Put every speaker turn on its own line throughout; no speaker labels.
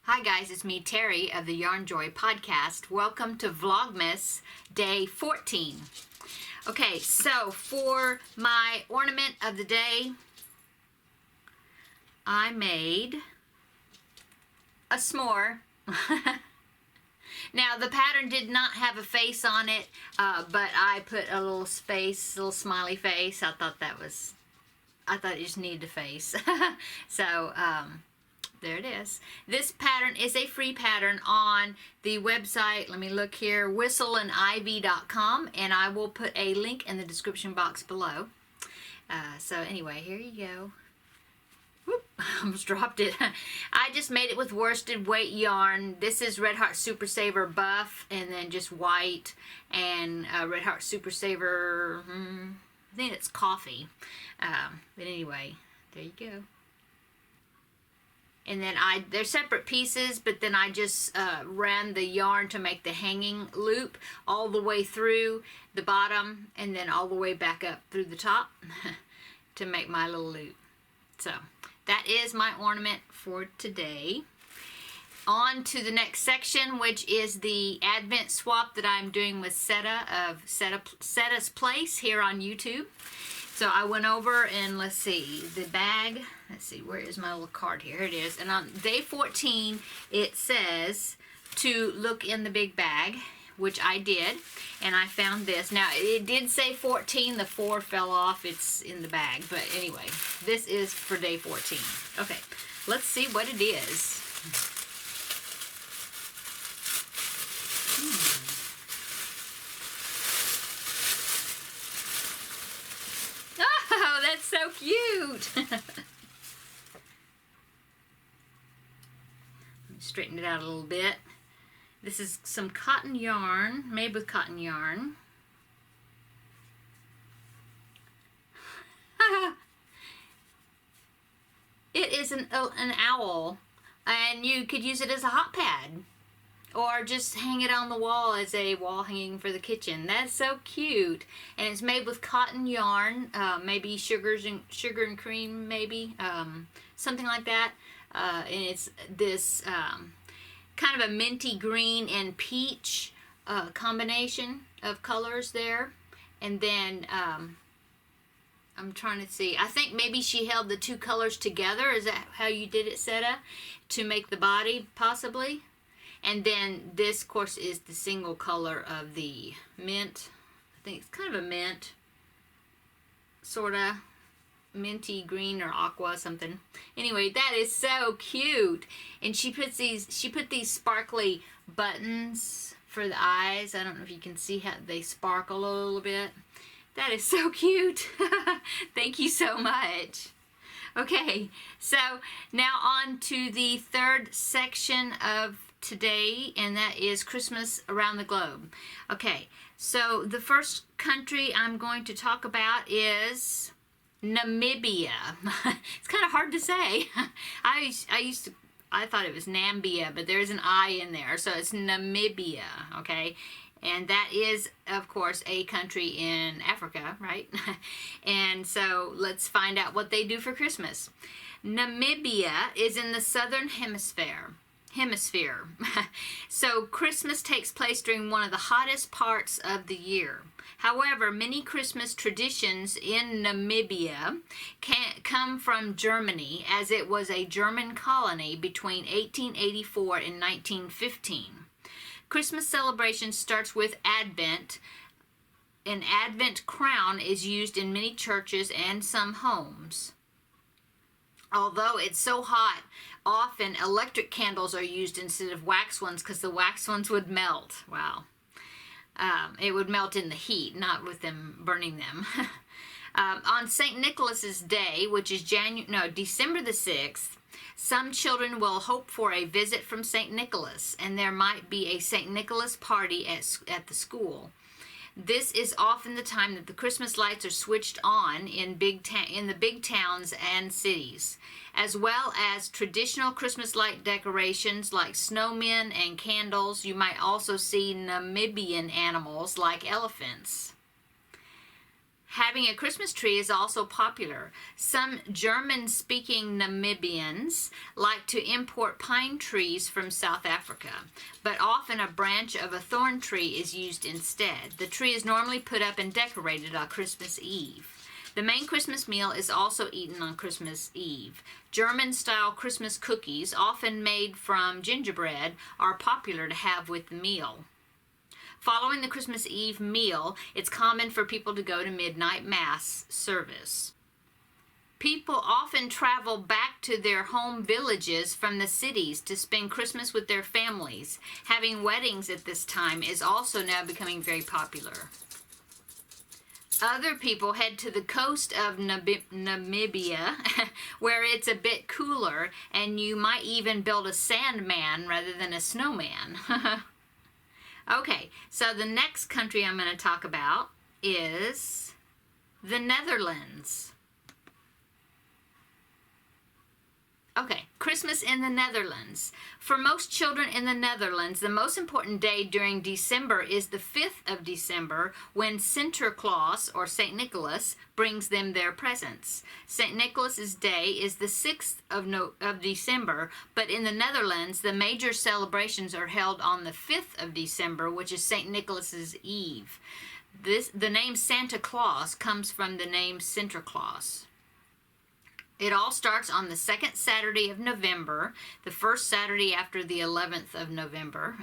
Hi guys, it's me, Terri of the Yarnjoy podcast. Welcome to Vlogmas day 14. Okay, so for my ornament of the day, I made a s'more. Now the pattern did not have a face on it, but I put a little smiley face. I thought it just needed a face. So, there it is. This pattern is a free pattern on the website. Let me look here, whistleandivy.com, and I will put a link in the description box below. So anyway, here you go. Whoop, I almost dropped it. I just made it with worsted weight yarn. This is Red Heart Super Saver Buff, and then just white, and Red Heart Super Saver, I think it's coffee. But anyway, there you go. And then they're separate pieces, but then I just ran the yarn to make the hanging loop all the way through the bottom and then all the way back up through the top to make my little loop. So that is my ornament for today. On to the next section, which is the Advent swap that I'm doing with Seta of Seta's Place here on YouTube. So I went over and let's see, the bag, let's see, where is my little card here? Here it is. And on day 14, it says to look in the big bag, which I did. And I found this. Now, it did say 14. The 4 fell off. It's in the bag. But anyway, this is for day 14. Okay, let's see what it is. Oh, that's so cute. Straighten it out a little bit. This is some cotton yarn, made with cotton yarn. It is an owl, and you could use it as a hot pad, or just hang it on the wall as a wall hanging for the kitchen. That's so cute. And it's made with cotton yarn, maybe sugar and cream, maybe, something like that. And it's this kind of a minty green and peach combination of colors there. And then I'm trying to see. I think maybe she held the 2 colors together. Is that how you did it, Seta? To make the body, possibly? And then this, of course, is the single color of the mint. I think it's kind of a mint, sort of minty green or aqua something. Anyway, that is so cute. And she put these sparkly buttons for the eyes. I don't know if you can see how they sparkle a little bit. That is so cute. Thank you so much. Okay, so now on to the third section of today, and that is Christmas around the globe. Okay, so the first country I'm going to talk about is Namibia. It's kind of hard to say. I thought it was Nambia, but there's an I in there, so it's Namibia, okay? And that is, of course, a country in Africa, right? And so let's find out what they do for Christmas. Namibia is in the southern hemisphere. So Christmas takes place during one of the hottest parts of the year. However, many Christmas traditions in Namibia come from Germany, as it was a German colony between 1884 and 1915. Christmas celebration starts with Advent. An Advent crown is used in many churches and some homes. Although it's so hot, often electric candles are used instead of wax ones because the wax ones would melt. Wow. It would melt in the heat, not with them burning them. On St. Nicholas's Day, which is December the 6th, some children will hope for a visit from St. Nicholas, and there might be a St. Nicholas party at the school. This is often the time that the Christmas lights are switched on in the big towns and cities, as well as traditional Christmas light decorations like snowmen and candles. You might also see Namibian animals like elephants. Having a Christmas tree is also popular. Some German-speaking Namibians like to import pine trees from South Africa, but often a branch of a thorn tree is used instead. The tree is normally put up and decorated on Christmas Eve. The main Christmas meal is also eaten on Christmas Eve. German-style Christmas cookies, often made from gingerbread, are popular to have with the meal. Following the Christmas Eve meal, it's common for people to go to midnight mass service. People often travel back to their home villages from the cities to spend Christmas with their families. Having weddings at this time is also now becoming very popular. Other people head to the coast of Namibia, where it's a bit cooler, and you might even build a sandman rather than a snowman. Okay, so the next country I'm going to talk about is the Netherlands. Okay, Christmas in the Netherlands. For most children in the Netherlands, the most important day during December is the 5th of December, when Sinterklaas, or St. Nicholas, brings them their presents. St. Nicholas's Day is the 6th of December, but in the Netherlands, the major celebrations are held on the 5th of December, which is St. Nicholas's Eve. The name Santa Claus comes from the name Sinterklaas. It all starts on the second Saturday of November, the first Saturday after the 11th of November,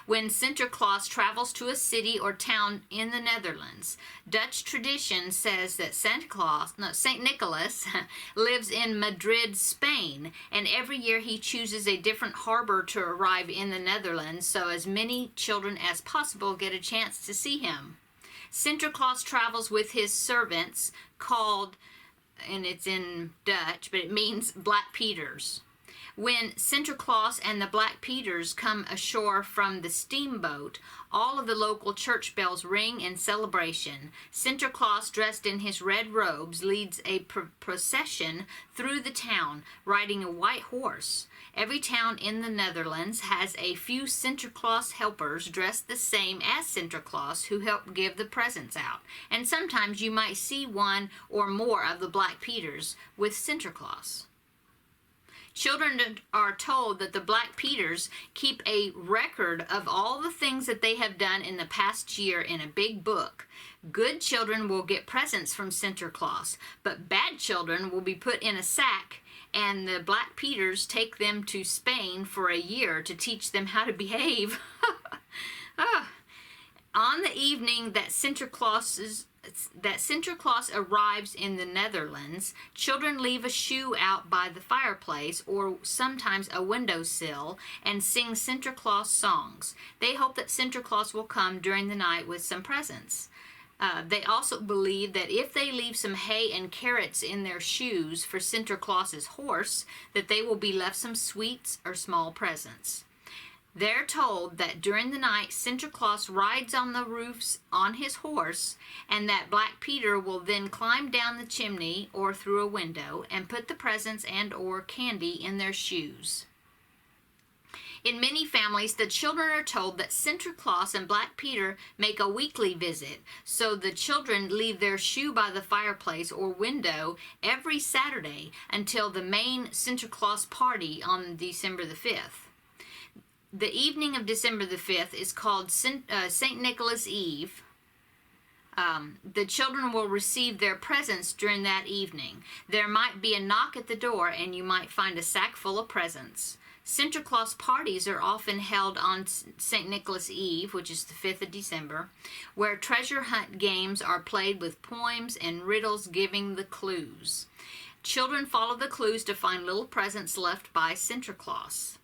when Sinterklaas travels to a city or town in the Netherlands. Dutch tradition says that St. Nicholas lives in Madrid, Spain, and every year he chooses a different harbor to arrive in the Netherlands so as many children as possible get a chance to see him. Sinterklaas travels with his servants called, and it's in Dutch, but it means Black Peters. When Sinterklaas and the Black Peters come ashore from the steamboat, all of the local church bells ring in celebration. Sinterklaas, dressed in his red robes, leads a procession through the town, riding a white horse. Every town in the Netherlands has a few Sinterklaas helpers dressed the same as Sinterklaas who help give the presents out. And sometimes you might see one or more of the Black Peters with Sinterklaas. Children are told that the Black Peters keep a record of all the things that they have done in the past year in a big book. Good children will get presents from Sinterklaas, but bad children will be put in a sack, and the Black Peters take them to Spain for a year to teach them how to behave. On the evening that Sinterklaas arrives in the Netherlands, children leave a shoe out by the fireplace or sometimes a windowsill and sing Sinterklaas songs. They hope that Sinterklaas will come during the night with some presents. They also believe that if they leave some hay and carrots in their shoes for Sinterklaas's horse, that they will be left some sweets or small presents. They're told that during the night, Sinterklaas rides on the roofs on his horse, and that Black Peter will then climb down the chimney or through a window and put the presents and or candy in their shoes. In many families, the children are told that Sinterklaas and Black Peter make a weekly visit, so the children leave their shoe by the fireplace or window every Saturday until the main Sinterklaas party on December the 5th. The evening of December the 5th is called St. Nicholas Eve. The children will receive their presents during that evening. There might be a knock at the door and you might find a sack full of presents. Sinterklaas parties are often held on St. Nicholas Eve, which is the 5th of December, where treasure hunt games are played with poems and riddles giving the clues. Children follow the clues to find little presents left by Sinterklaas.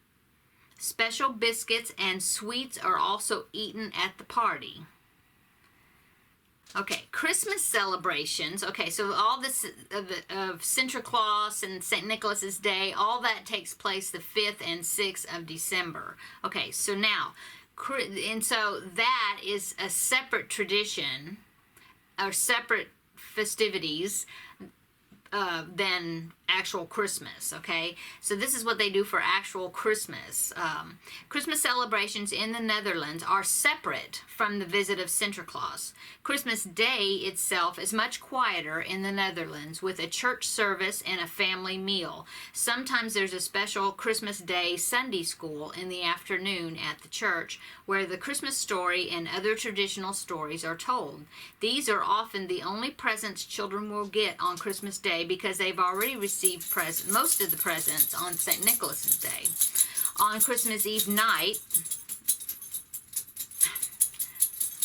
Special biscuits and sweets are also eaten at the party. Okay, Christmas celebrations. Okay, so all this of Sinterklaas and St. Nicholas's Day, all that takes place the 5th and 6th of December. Okay, so now, and so that is a separate tradition, or separate festivities than actual Christmas, okay? So this is what they do for actual Christmas. Christmas celebrations in the Netherlands are separate from the visit of Santa Claus. Christmas Day itself is much quieter in the Netherlands with a church service and a family meal. Sometimes there's a special Christmas Day Sunday school in the afternoon at the church where the Christmas story and other traditional stories are told. These are often the only presents children will get on Christmas Day because they've already received most of the presents on St. Nicholas's Day. On Christmas Eve night,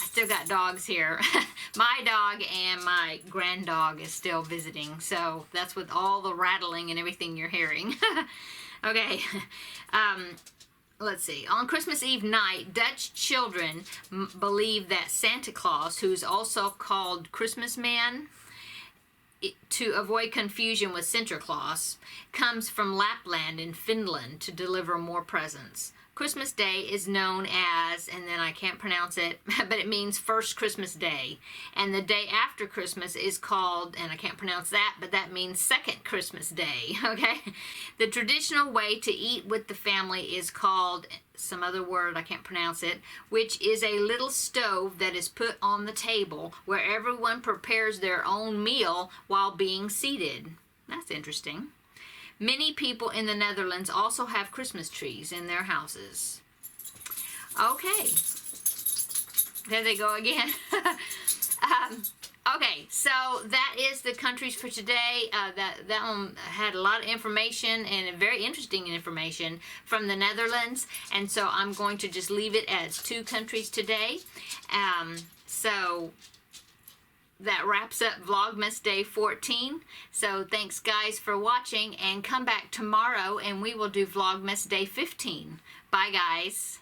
I still got dogs here. My dog and my grand dog is still visiting, so that's with all the rattling and everything you're hearing. Okay, let's see. On Christmas Eve night, Dutch children believe that Santa Claus, who's also called Christmas Man, to avoid confusion with Santa Claus, comes from Lapland in Finland to deliver more presents. Christmas Day is known as, and then I can't pronounce it, but it means first Christmas Day. And the day after Christmas is called, and I can't pronounce that, but that means second Christmas Day, okay? The traditional way to eat with the family is called, some other word, I can't pronounce it, which is a little stove that is put on the table where everyone prepares their own meal while being seated. That's interesting. Many people in the Netherlands also have Christmas trees in their houses. Okay. There they go again. Okay, so that is the countries for today. That one had a lot of information and very interesting information from the Netherlands. And so I'm going to just leave it as 2 countries today. So that wraps up Vlogmas Day 14. So thanks guys for watching, and come back tomorrow and we will do Vlogmas Day 15. Bye guys.